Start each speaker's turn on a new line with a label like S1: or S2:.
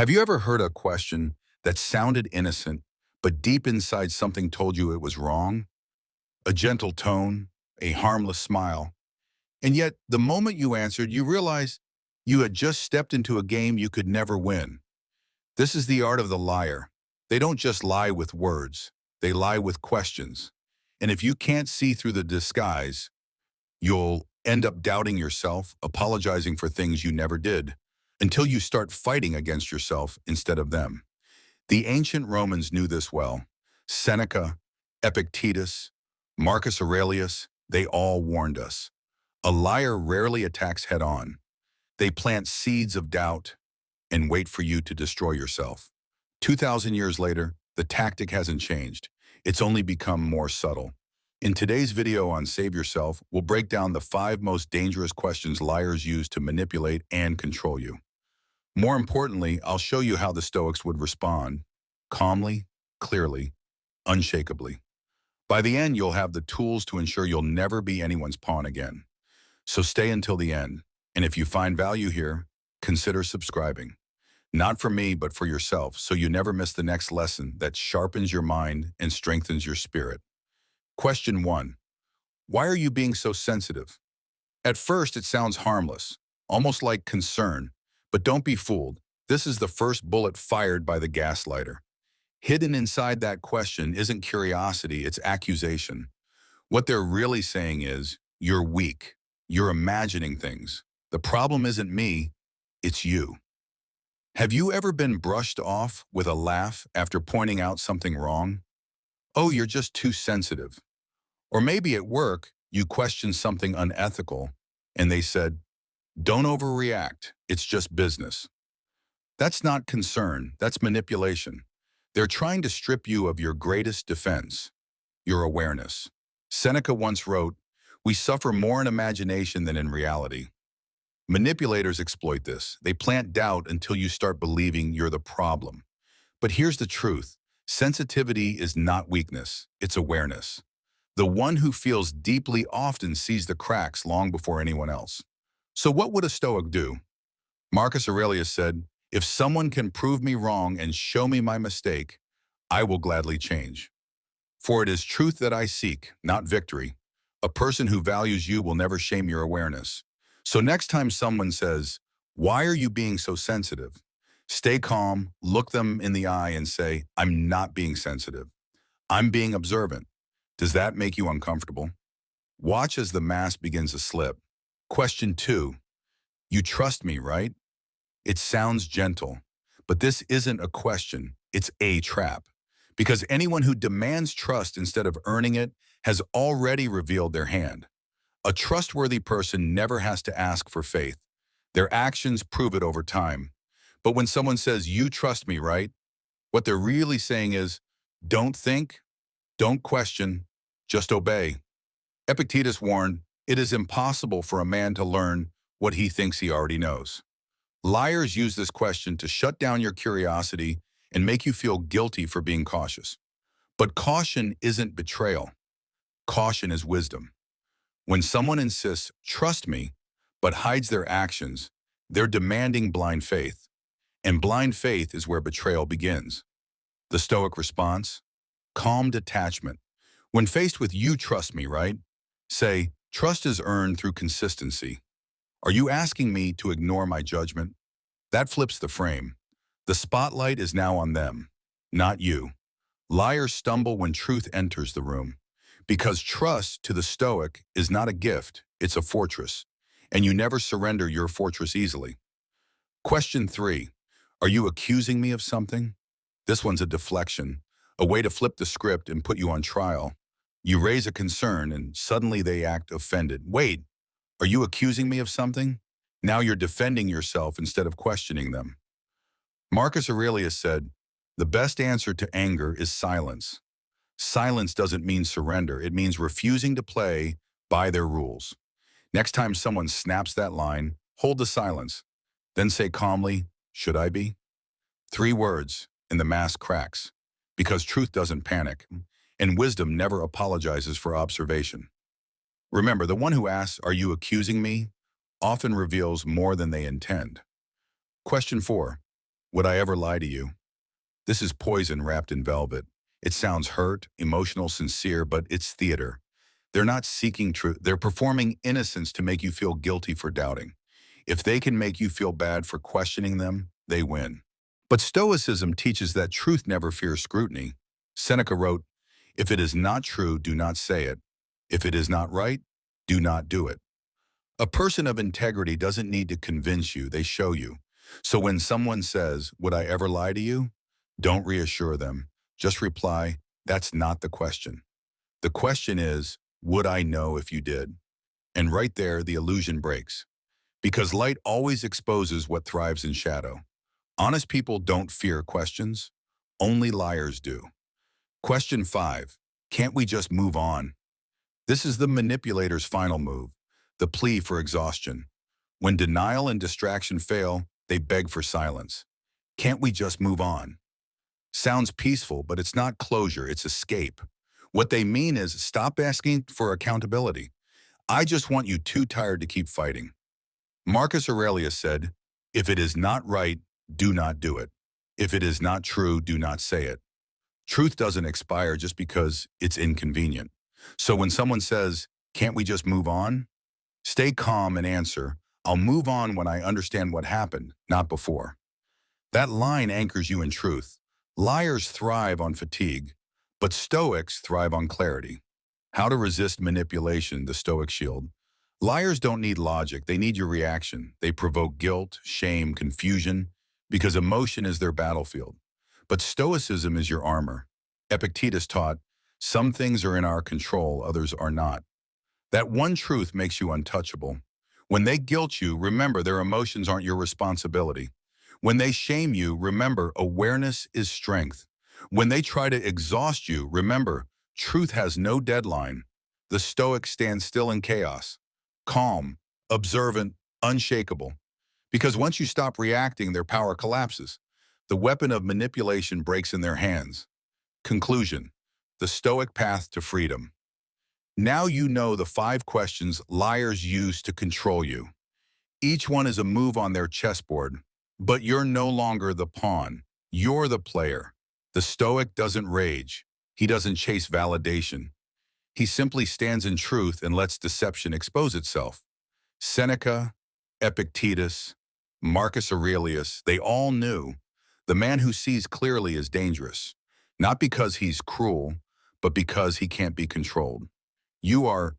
S1: Have you ever heard a question that sounded innocent, but deep inside something told you it was wrong? A gentle tone, a harmless smile. And yet, the moment you answered, you realized you had just stepped into a game you could never win. This is the art of the liar. They don't just lie with words, they lie with questions. And if you can't see through the disguise, you'll end up doubting yourself, apologizing for things you never did, until you start fighting against yourself instead of them. The ancient Romans knew this well. Seneca, Epictetus, Marcus Aurelius, they all warned us. A liar rarely attacks head-on. They plant seeds of doubt and wait for you to destroy yourself. 2,000 years later, the tactic hasn't changed. It's only become more subtle. In today's video on Save Yourself, we'll break down the 5 most dangerous questions liars use to manipulate and control you. More importantly, I'll show you how the Stoics would respond, calmly, clearly, unshakably. By the end, you'll have the tools to ensure you'll never be anyone's pawn again. So stay until the end, and if you find value here, consider subscribing. Not for me, but for yourself, so you never miss the next lesson that sharpens your mind and strengthens your spirit. Question 1. Why are you being so sensitive? At first, it sounds harmless, almost like concern, but don't be fooled. This is the first bullet fired by the gaslighter. Hidden inside that question isn't curiosity, it's accusation. What they're really saying is, you're weak. You're imagining things. The problem isn't me, it's you. Have you ever been brushed off with a laugh after pointing out something wrong? Oh, you're just too sensitive. Or maybe at work, you questioned something unethical, and they said, don't overreact, it's just business. That's not concern, that's manipulation. They're trying to strip you of your greatest defense, your awareness. Seneca once wrote, we suffer more in imagination than in reality. Manipulators exploit this. They plant doubt until you start believing you're the problem. But here's the truth. Sensitivity is not weakness, it's awareness. The one who feels deeply often sees the cracks long before anyone else. So what would a Stoic do? Marcus Aurelius said, if someone can prove me wrong and show me my mistake, I will gladly change. For it is truth that I seek, not victory. A person who values you will never shame your awareness. So next time someone says, why are you being so sensitive? Stay calm, look them in the eye and say, I'm not being sensitive. I'm being observant. Does that make you uncomfortable? Watch as the mask begins to slip. Question 2. You trust me, right? It sounds gentle, but this isn't a question, it's a trap. Because anyone who demands trust instead of earning it has already revealed their hand. A trustworthy person never has to ask for faith. Their actions prove it over time. But when someone says, you trust me, right? What they're really saying is, don't think, don't question, just obey. Epictetus warned, it is impossible for a man to learn what he thinks he already knows. Liars use this question to shut down your curiosity and make you feel guilty for being cautious. But caution isn't betrayal. Caution is wisdom. When someone insists, trust me, but hides their actions, they're demanding blind faith. And blind faith is where betrayal begins. The Stoic response? Calm detachment. When faced with you trust me, right? Say, trust is earned through consistency. Are you asking me to ignore my judgment? That flips the frame. The spotlight is now on them, not you. Liars stumble when truth enters the room. Because trust to the Stoic is not a gift, it's a fortress. And you never surrender your fortress easily. Question 3. Are you accusing me of something? This one's a deflection, a way to flip the script and put you on trial. You raise a concern and suddenly they act offended. Wait, are you accusing me of something? Now you're defending yourself instead of questioning them. Marcus Aurelius said, the best answer to anger is silence. Silence doesn't mean surrender. It means refusing to play by their rules. Next time someone snaps that line, hold the silence. Then say calmly, should I be? 3 words, and the mask cracks. Because truth doesn't panic, and wisdom never apologizes for observation. Remember, the one who asks, are you accusing me? Often reveals more than they intend. Question 4. Would I ever lie to you? This is poison wrapped in velvet. It sounds hurt, emotional, sincere, but it's theater. They're not seeking truth. They're performing innocence to make you feel guilty for doubting. If they can make you feel bad for questioning them, they win. But Stoicism teaches that truth never fears scrutiny. Seneca wrote, "If it is not true, do not say it. If it is not right, do not do it." A person of integrity doesn't need to convince you, they show you. So when someone says, "Would I ever lie to you?" don't reassure them. Just reply, "That's not the question. The question is, would I know if you did?" And right there, the illusion breaks. Because light always exposes what thrives in shadow. Honest people don't fear questions. Only liars do. Question 5. Can't we just move on? This is the manipulator's final move, the plea for exhaustion. When denial and distraction fail, they beg for silence. Can't we just move on? Sounds peaceful, but it's not closure, it's escape. What they mean is stop asking for accountability. I just want you too tired to keep fighting. Marcus Aurelius said, "If it is not right, do not do it. If it is not true, do not say it." Truth doesn't expire just because it's inconvenient. So when someone says, "Can't we just move on?" stay calm and answer, "I'll move on when I understand what happened, not before." That line anchors you in truth. Liars thrive on fatigue, but Stoics thrive on clarity. How to resist manipulation, the Stoic shield. Liars don't need logic, they need your reaction. They provoke guilt, shame, confusion, because emotion is their battlefield. But Stoicism is your armor. Epictetus taught, "Some things are in our control, others are not." That one truth makes you untouchable. When they guilt you, remember their emotions aren't your responsibility. When they shame you, remember awareness is strength. When they try to exhaust you, remember truth has no deadline. The Stoics stand still in chaos, calm, observant, unshakable. Because once you stop reacting, their power collapses. The weapon of manipulation breaks in their hands. Conclusion: the Stoic path to freedom. Now you know the 5 questions liars use to control you. Each one is a move on their chessboard, but you're no longer the pawn. You're the player. The Stoic doesn't rage. He doesn't chase validation. He simply stands in truth and lets deception expose itself. Seneca, Epictetus, Marcus Aurelius, they all knew the man who sees clearly is dangerous, not because he's cruel, but because he can't be controlled. You are